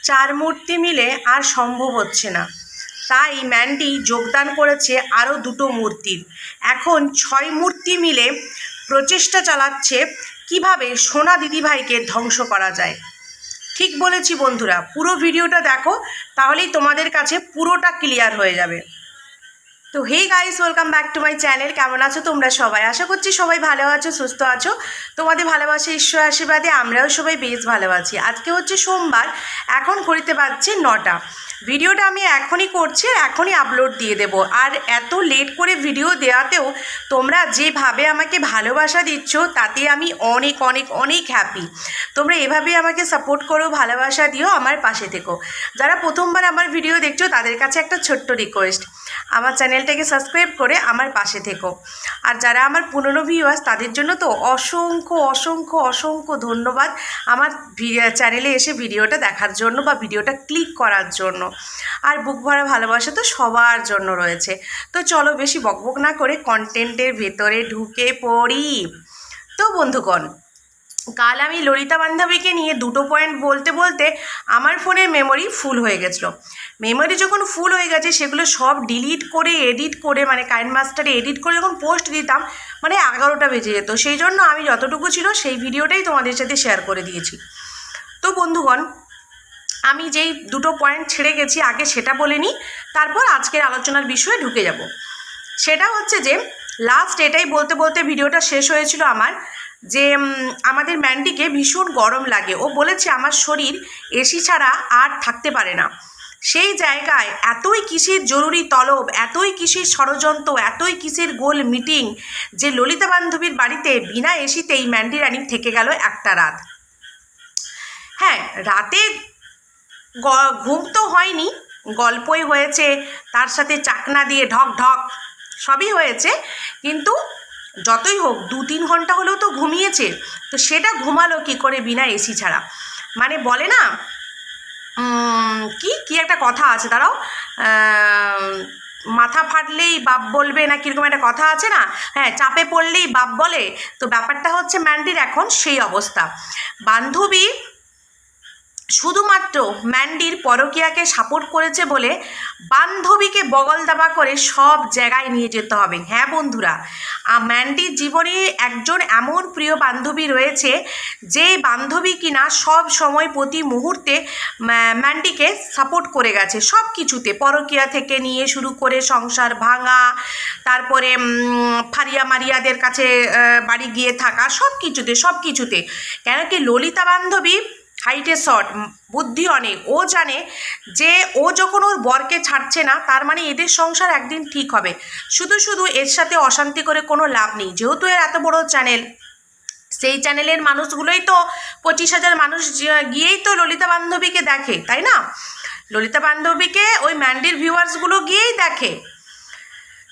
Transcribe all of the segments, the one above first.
চার মূর্তি মিলে আর সম্ভব হচ্ছে না, তাই ম্যান্ডি যোগদান করেছে আরও দুটো মূর্তির। এখন 6 মূর্তি মিলে প্রচেষ্টা চালাচ্ছে কিভাবে সোনা দিদিভাইকে ধ্বংস করা যায়। ঠিক বলেছি বন্ধুরা, পুরো ভিডিওটা দেখো, তাহলেই তোমাদের কাছে পুরোটা ক্লিয়ার হয়ে যাবে। তো hey guys, welcome back to my channel. কেমন আছো তোমরা সবাই? আশা করছি সবাই ভালো আছো, সুস্থ আছো। তোমাদের ভালোবাসা, ঈশ্বর আশীর্বাদে আমরাও সবাই বেশ ভালো আছি। আজকে হচ্ছে সোমবার, এখন ঘড়িতে বাজছে 9টা। ভিডিওটা আমি এখনই করছি, এখনই আপলোড দিয়ে দেবো। আর এত লেট করে ভিডিও দেওয়াতেও তোমরা যেভাবে আমাকে ভালোবাসা দিচ্ছ, তাতে আমি অনেক অনেক অনেক হ্যাপি। তোমরা এভাবে আমাকে সাপোর্ট করো, ভালোবাসা দিও, আমার পাশে থেকো। যারা প্রথমবার আমার ভিডিও দেখছো তাদের কাছে একটা ছোট্ট রিকোয়েস্ট, আমার চ্যানেলটাকে সাবস্ক্রাইব করে আমার পাশে থেকো। আর যারা আমার পুরনো ভিউয়ার্স, তাদের জন্য তো অসংখ্য অসংখ্য অসংখ্য ধন্যবাদ আমার চ্যানেলে এসে ভিডিওটা দেখার জন্য বা ভিডিওটা ক্লিক করার জন্য। আর বুক ভরা ভালোবাসা তো সবার জন্য রয়েছে। তো চলো বেশি বকবক না করে কন্টেন্টের ভেতরে ঢুকে পড়ি। তো বন্ধুগণ, কাল আমি ললিতা বান্ধবীকে নিয়ে দুটো পয়েন্ট বলতে বলতে আমার ফোনের মেমোরি ফুল হয়ে গেছিলো। মেমোরি যখন ফুল হয়ে গেছে, সেগুলো সব ডিলিট করে এডিট করে, মানে কাইনমাস্টারে এডিট করে যখন পোস্ট দিতাম, মানে 11টা বেজে যেত। সেই জন্য আমি যতটুকু ছিল সেই ভিডিওটাই তোমাদের সাথে শেয়ার করে দিয়েছি। তো বন্ধুগণ, আমি যেই দুটো পয়েন্ট ছেড়ে গেছি আগে সেটা বলে নিই, তারপর আজকের আলোচনার বিষয়ে ঢুকে যাব। সেটা হচ্ছে যে লাস্ট এটাই বলতে বলতে ভিডিওটা শেষ হয়েছিল আমার, যে আমাদের ম্যান্ডিকে ভীষণ গরম লাগে। ও বলেছে আমার শরীর এসি ছাড়া আর থাকতে পারে না। সেই জায়গায় এতই কিসের জরুরি তলব, এতই কিসের ষড়যন্ত্র, এতই কিসের গোল মিটিং, যে ললিতা বান্ধবীর বাড়িতে বিনা এসিতেই ম্যান্ডি রানী থেকে গেল একটা রাত। হ্যাঁ, রাতে ঘুম তো হয়নি, গল্পই হয়েছে, তার সাথে চাকনা দিয়ে ঢক ঢক সবই হয়েছে, কিন্তু যতই হোক 2-3 ঘন্টা হলেও তো ঘুমিয়েছে। তো সেটা ঘুমালো কী করে বিনা এসি ছাড়া? মানে বলে না, কি একটা কথা আছে, দাঁড়াও, মাথা ফাটলেই বাপ বলবে না, কীরকম একটা কথা আছে না? হ্যাঁ, চাপে পড়লেই বাপ বলে। তো ব্যাপারটা হচ্ছে ম্যান্ডির এখন সেই অবস্থা। বান্ধবী শুধুমাত্র ম্যান্ডির পরকীয়াকে সাপোর্ট করেছে বলে বান্ধবীকে বগল দাবা করে সব জায়গায় নিয়ে যেতে হবে। হ্যাঁ বন্ধুরা, ম্যান্ডির জীবনে একজন এমন প্রিয় বান্ধবী রয়েছে, যে বান্ধবী কিনা সব সময় প্রতি মুহূর্তে ম্যান্ডিকে সাপোর্ট করে গেছে সব কিছুতে, পরকীয়া থেকে নিয়ে শুরু করে সংসার ভাঙা, তারপরে ফারিয়া মারিয়াদের কাছে বাড়ি গিয়ে থাকা, সব কিছুতে। কেন কি, ললিতা বান্ধবী হাইটে শর্ট, বুদ্ধি অনেক। ও জানে যে ও যখন ওর বরকে ছাড়ছে না, তার মানে এদের সংসার একদিন ঠিক হবে। শুধু এর সাথে অশান্তি করে কোনো লাভ নেই। যেহেতু এর এত বড় চ্যানেল, সেই চ্যানেলের মানুষগুলোই তো 25,000 মানুষ গিয়েই তো ললিতা বান্ধবীকে দেখে, তাই না? ললিতা বান্ধবীকে ওই ম্যান্ডির ভিউয়ার্সগুলো গিয়েই দেখে।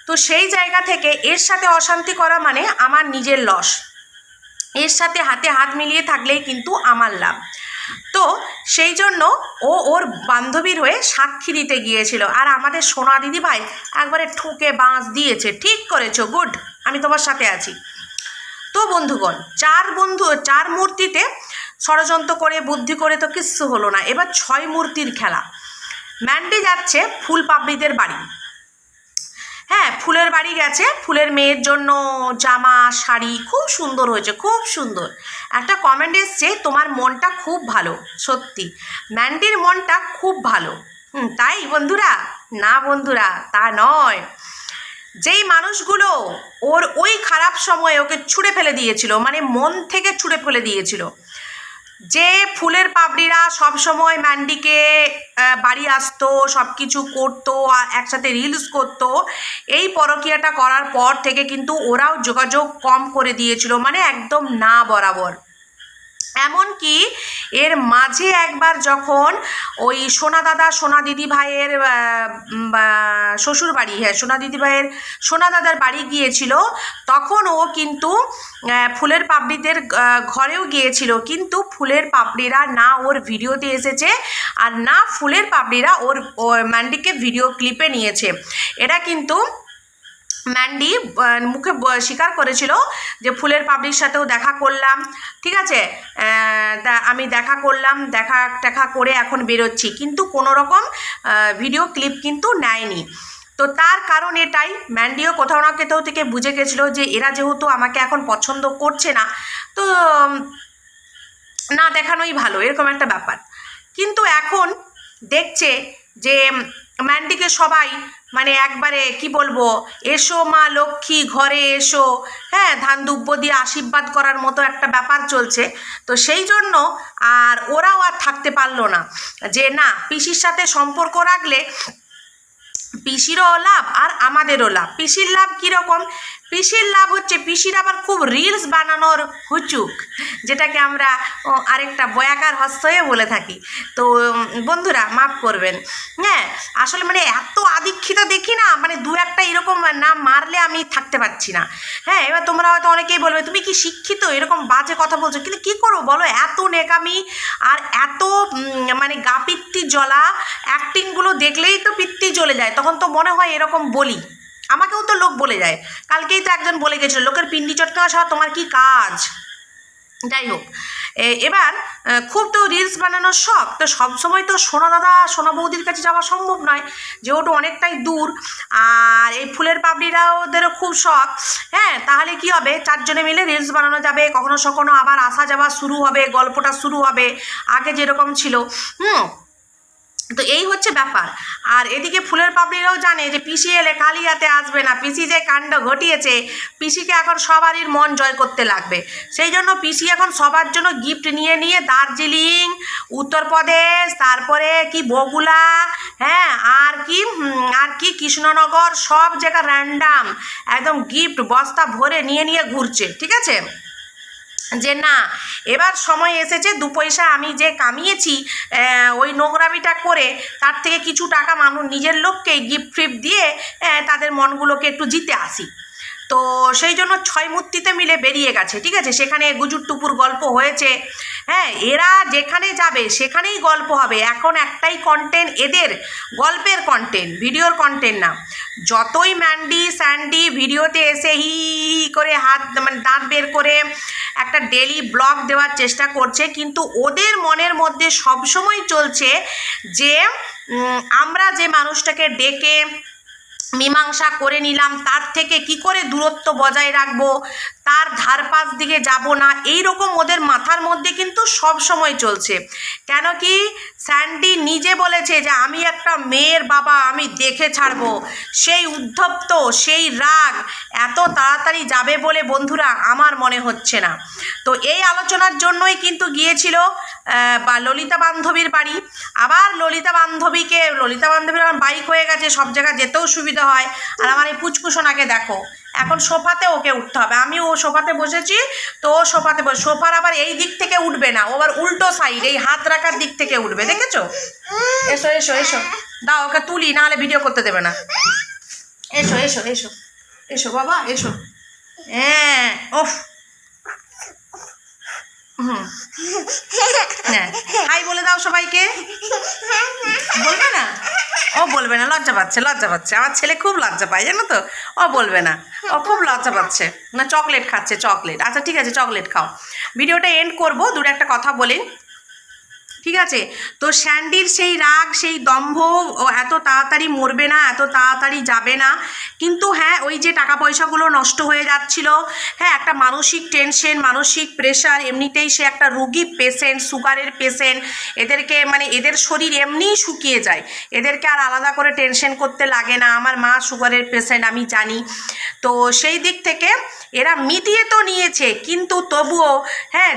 তো সেই জায়গা থেকে এর সাথে অশান্তি করা মানে আমার নিজের লস। এর সাথে হাতে হাত মিলিয়ে থাকলেই কিন্তু আমার লাভ। তো সেই জন্য ও ওর বান্ধবীর হয়ে সাক্ষী দিতে গিয়েছিল। আর আমাদের সোনা দিদিভাই একবারে ঠুকে বাঁশ দিয়েছে, ঠিক করেছো, গুড, আমি তোমার সাথে আছি। তো বন্ধুগণ, চার মূর্তিতে ষড়যন্ত্র করে বুদ্ধি করে তো কিচ্ছু হলো না। এবার 6 মূর্তির খেলা। ম্যান্ডি যাচ্ছে ফুল পাপড়িদের বাড়ি। হ্যাঁ, ফুলের বাড়ি গেছে, ফুলের মেয়ের জন্য জামা শাড়ি খুব সুন্দর হয়েছে, খুব সুন্দর। একটা কমেন্ট এসছে, তোমার মনটা খুব ভালো। সত্যি ম্যান্ডির মনটা খুব ভালো। তাই বন্ধুরা? না বন্ধুরা, তা নয়। যেই মানুষগুলো ওর ওই খারাপ সময়ে ওকে ছুঁড়ে ফেলে দিয়েছিল, মানে মন থেকে ছুঁড়ে ফেলে দিয়েছিল, যে ফুলের পাপড়িরা সবসময় ম্যান্ডিকে বাড়ি আসতো, সব কিছু করতো, একসাথে রিলস করতো, এই পরকীয়াটা করার পর থেকে কিন্তু ওরাও যোগাযোগ কম করে দিয়েছিল, মানে একদম না বরাবর। এমনকি এর মাঝে একবার যখন ওই সোনা দিদি ভাইয়ের শ্বশুর বাড়ি, হ্যাঁ সোনা দিদি ভাইয়ের সোনা দাদার বাড়ি গিয়েছিল, তখন ও কিন্তু ফুলের পাপড়িদের ঘরেও গিয়েছিল, কিন্তু ফুলের পাপড়িরা না ওর ভিডিওতে এসেছে, আর না ফুলের পাপড়িরা ওর ম্যান্ডিকে ভিডিও ক্লিপে নিয়েছে। এরা কিন্তু ম্যান্ডি মুখে স্বীকার করেছিল যে ফুলের পাপড়ির সাথেও দেখা করলাম, ঠিক আছে, আমি দেখা করলাম, দেখা করে এখন বেরোচ্ছি, কিন্তু কোনো রকম ভিডিও ক্লিপ কিন্তু নেয়নি। তো তার কারণ এটাই, ম্যান্ডিও কোথাও না কোথাও থেকে বুঝে গেছিলো যে এরা যেহেতু আমাকে এখন পছন্দ করছে না, তো না দেখানোই ভালো, এরকম একটা ব্যাপার। কিন্তু এখন দেখছে যে ম্যান্ডিকে সবাই মানে একবারে কি বলবো, এসো মা লক্ষ্মী ঘরে এসো, হ্যাঁ, ধান দুব্য দিয়ে আশীর্বাদ করার মতো একটা ব্যাপার চলছে। তো সেই জন্য আর ওরাও আর থাকতে পারলো না, যে না পিসির সাথে সম্পর্ক রাখলে পিসিরও লাভ আর আমাদেরও লাভ। পিসির লাভ কীরকম? পিসির লাভ হচ্ছে পিসির আবার খুব রিলস বানানোর হুচুক, যেটাকে আমরা আরেকটা বয়াকার হস্তয়ে বলে থাকি। তো বন্ধুরা মাফ করবেন, হ্যাঁ, আসলে মানে এত আদিক্ষিত দেখি না, মানে দু একটা এরকম নাম মারলে আমি থাকতে পারছি না। হ্যাঁ, এবার তোমরা হয়তো অনেকেই বলবে তুমি কি শিক্ষিত, এরকম বাজে কথা বলছো, কিন্তু কী করবো বলো, এত নেকামি আর এত মানে গা পিত্তি জ্বলা অ্যাক্টিংগুলো দেখলেই তো পিত্তি জ্বলে যায়, তখন তো মনে হয় এরকম বলি। আমাকেও তো লোক বলে যায়, কালকেই তো একজন বলে গেছিলো লোকের পিন্ডি চটকে আসা তোমার কি কাজ। যাই হোক, এবার খুব তো রিলস বানানোর শখ, তো সবসময় তো সোনা দাদা সোনা বৌদির কাছে যাওয়া সম্ভব নয়, যেহেতু অনেকটাই দূর, আর এই ফুলের পাপড়িরা ওদেরও খুব শখ। হ্যাঁ, তাহলে কি হবে, চারজনে মিলে রিলস বানানো যাবে, কখনো সখনো আবার আসা যাওয়া শুরু হবে, গল্পটা শুরু হবে আগে যেরকম ছিল। তো এই হচ্ছে ব্যাপার। আর এদিকে ফুলের পাপড়িরাও জানে যে পিসি এলে কালিয়াতে আসবে না, পিসি যে কাণ্ড ঘটিয়েছে, পিসিকে এখন সবারই মন জয় করতে লাগবে। সেই জন্য পিসি এখন সবার জন্য গিফট নিয়ে নিয়ে দার্জিলিং, উত্তরপ্রদেশ, তারপরে কি বগুলা, হ্যাঁ, আর কি কৃষ্ণনগর, সব জায়গা র্যান্ডাম একদম গিফট বস্তা ভরে নিয়ে নিয়ে ঘুরছে, ঠিক আছে, যে না এবার সময় এসেছে, দু পয়সা আমি যে কামিয়েছি ওই নোংরামিটা করে তার থেকে কিছু টাকা মানুষ নিজের লোককেই গিফট ফিফট দিয়ে তাদের মনগুলোকে একটু জিতে আসি। তো সেই জন্য ছয় মূর্তিতে মিলে বেরিয়ে গেছে, ঠিক আছে, সেখানে গুজুর টুপুর গল্প হয়েছে। হ্যাঁ, এরা যেখানে যাবে সেখানেই গল্প হবে, এখন একটাই কন্টেন্ট এদের, গল্পের কন্টেন্ট, ভিডিওর কন্টেন্ট না। যতই ম্যান্ডি স্যান্ডি ভিডিওতে এসে হি করে হাত মানে দাঁত বের করে একটা ডেলি ব্লগ দেওয়ার চেষ্টা করছে, কিন্তু ওদের মনের মধ্যে সবসময় চলছে যে আমরা যে মানুষটাকে ডেকে মীমাংসা করে নিলাম তার থেকে কি করে দূরত্ব বজায় রাখবো, তার ধারপাশ দিকে যাব না, এই রকম ওদের মাথার মধ্যে কিন্তু সব সময় চলছে। কেন কি স্যান্ডি নিজে বলেছে যে আমি একটা মেয়ের বাবা, আমি দেখে ছাড়বো। সেই উদ্ধপ্ত সেই রাগ এত তাড়াতাড়ি যাবে বলে বন্ধুরা আমার মনে হচ্ছে না। তো এই আলোচনার জন্যই কিন্তু গিয়েছিল বা ললিতা বান্ধবীর বাড়ি। আবার ললিতা বান্ধবীর আমার বাইক হয়ে গেছে, সব জায়গায় যেতেও সুবিধা হয়। আর আমার এই পুচকুসোনাকে দেখো, এখন সোফাতে ওকে উঠতে হবে, আমি ও সোফাতে বসেছি, তো ও সোফাতে সোফার আবার এই দিক থেকে উঠবে না, ও আবার উল্টো সাইড এই হাত রাখার দিক থেকে উঠবে, দেখেছো? এসো এসো এসো, দাও ওকে তুলি, নাহলে ভিডিও করতে দেবে না। এসো এসো এসো এসো বাবা এসো। হ্যাঁ, ওফ, হ্যাঁ, হাই বলে দাও সবাইকে। বলবে না, ও বলবে না, লজ্জা পাচ্ছে। আমার ছেলে খুব লজ্জা পায়, জানো তো, ও বলবে না, ও খুব লজ্জা পাচ্ছে। না চকলেট খাচ্ছে, চকলেট, আচ্ছা ঠিক আছে চকলেট খাও। ভিডিওটা এন্ড করবো, দুটো একটা কথা বলি, ঠিক আছে? তো স্যান্ডির সেই রাগ সেই দম্ভ, ও এত তাড়াতাড়ি মরবে না, এত তাড়াতাড়ি যাবে না। কিন্তু হ্যাঁ, ওই যে টাকা পয়সাগুলো নষ্ট হয়ে যাচ্ছিল, হ্যাঁ, একটা মানসিক টেনশন, মানসিক প্রেশার, এমনিতেই সে একটা রোগী পেশেন্ট, সুগারের পেশেন্ট, এদেরকে মানে এদের শরীর এমনিই শুকিয়ে যায়, এদেরকে আর আলাদা করে টেনশন করতে লাগে না। আমার মা সুগারের পেশেন্ট, আমি জানি। তো সেই দিক থেকে এরা মিটিয়ে তো নিয়েছে, কিন্তু তবুও হ্যাঁ,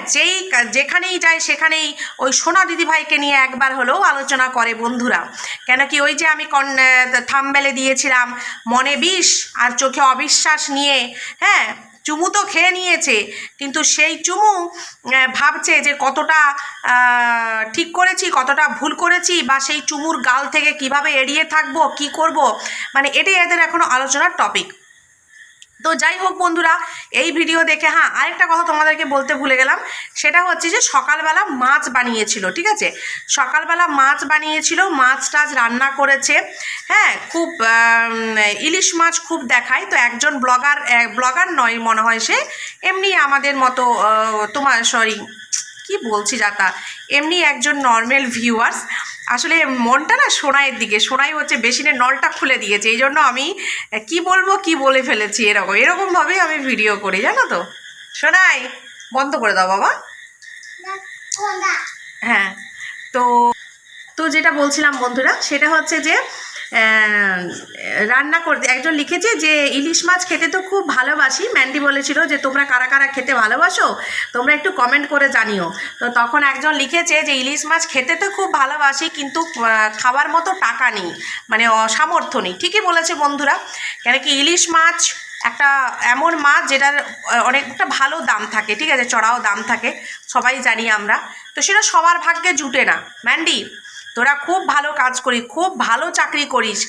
যেখানেই যায় সেখানেই ওই সোনা দিদিভাইকে নিয়ে একবার হলেও আলোচনা করে বন্ধুরা। কেন কি ওই যে আমি থাম্বনেলে দিয়েছিলাম, মনে বিষ আর চোখে অবিশ্বাস নিয়ে, হ্যাঁ, চুমু তো খেয়ে নিয়েছে, কিন্তু সেই চুমু ভাবছে যে কতটা ঠিক করেছি, কতটা ভুল করেছি, বা সেই চুমুর গাল থেকে কিভাবে এড়িয়ে থাকবো, কি করব, মানে এটাই এদের এখনও আলোচনার টপিক। তো যাই হোক বন্ধুরা, এই ভিডিও দেখে হ্যাঁ আরেকটা কথা তোমাদেরকে বলতে ভুলে গেলাম, সেটা হচ্ছে যে সকালবেলা মাছ বানিয়েছিল, ঠিক আছে, সকালবেলা মাছ বানিয়েছিল, মাছ টাছ রান্না করেছে, হ্যাঁ খুব ইলিশ মাছ খুব দেখায়। তো একজন ব্লগার নয় মনে হয়, সে এমনি আমাদের মতো তোমার সরি কি বলছি যাতা, এমনি একজন নর্মাল ভিউয়ার্স, আসলে মনটা না সোনাইয়ের দিকে, সোনাই হচ্ছে বেসিনের নলটা খুলে দিয়েছে, এই জন্য আমি কি বলবো কি বলে ফেলেছি, এরকমভাবেই আমি ভিডিও করি, জানো তো। সোনাই বন্ধ করে দাও বাবা। হ্যাঁ, তো তো যেটা বলছিলাম বন্ধুরা, সেটা হচ্ছে যে রান্না করতে একজন লিখেছে যে ইলিশ মাছ খেতে তো খুব ভালোবাসি, ম্যান্ডি বলেছিল যে তোমরা কারা কারা খেতে ভালোবাসো তোমরা একটু কমেন্ট করে জানিও। তো তখন একজন লিখেছে যে ইলিশ মাছ খেতে তো খুব ভালোবাসি কিন্তু খাবার মতো টাকা নেই, মানে অসামর্থ্য নেই। ঠিকই বলেছে বন্ধুরা, কেন কি ইলিশ মাছ একটা এমন মাছ যেটার অনেকটা ভালো দাম থাকে, ঠিক আছে, চড়াও দাম থাকে, সবাই জানি আমরা। তো সেটা সবার ভাগ্যে জুটে না। ম্যান্ডি তোরা খুব ভালো কাজ করিস, খুব ভালো চাকরি করিস,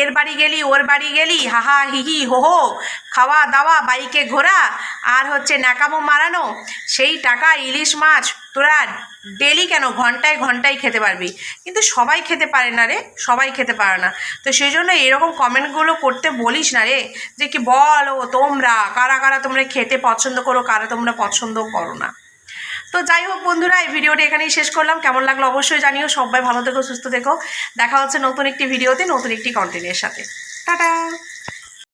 এর বাড়ি গেলি ওর বাড়ি গেলি, হাহা হিহি হো হো, খাওয়া দাওয়া, বাইকে ঘোরা, আর হচ্ছে ন্যাকামো মারানো, সেই টাকা ইলিশ মাছ তোরা ডেলি কেন ঘন্টায় ঘন্টায় খেতে পারবি, কিন্তু সবাই খেতে পারে না রে, সবাই খেতে পারে না। তো সেই জন্য এরকম কমেন্টগুলো করতে বলিস না রে, যে কি বলো তোমরা কারা কারা তোমরা খেতে পছন্দ করো, কারা তোমরা পছন্দ করো না। তো যাই হোক বন্ধুরা, এই ভিডিওটা এখানেই শেষ করলাম, কেমন লাগলো অবশ্যই জানিও, সবাই ভালো থেকো সুস্থ থেকো, দেখা হচ্ছে নতুন একটি ভিডিওতে নতুন একটি কন্টেন্টের সাথে, টাটা।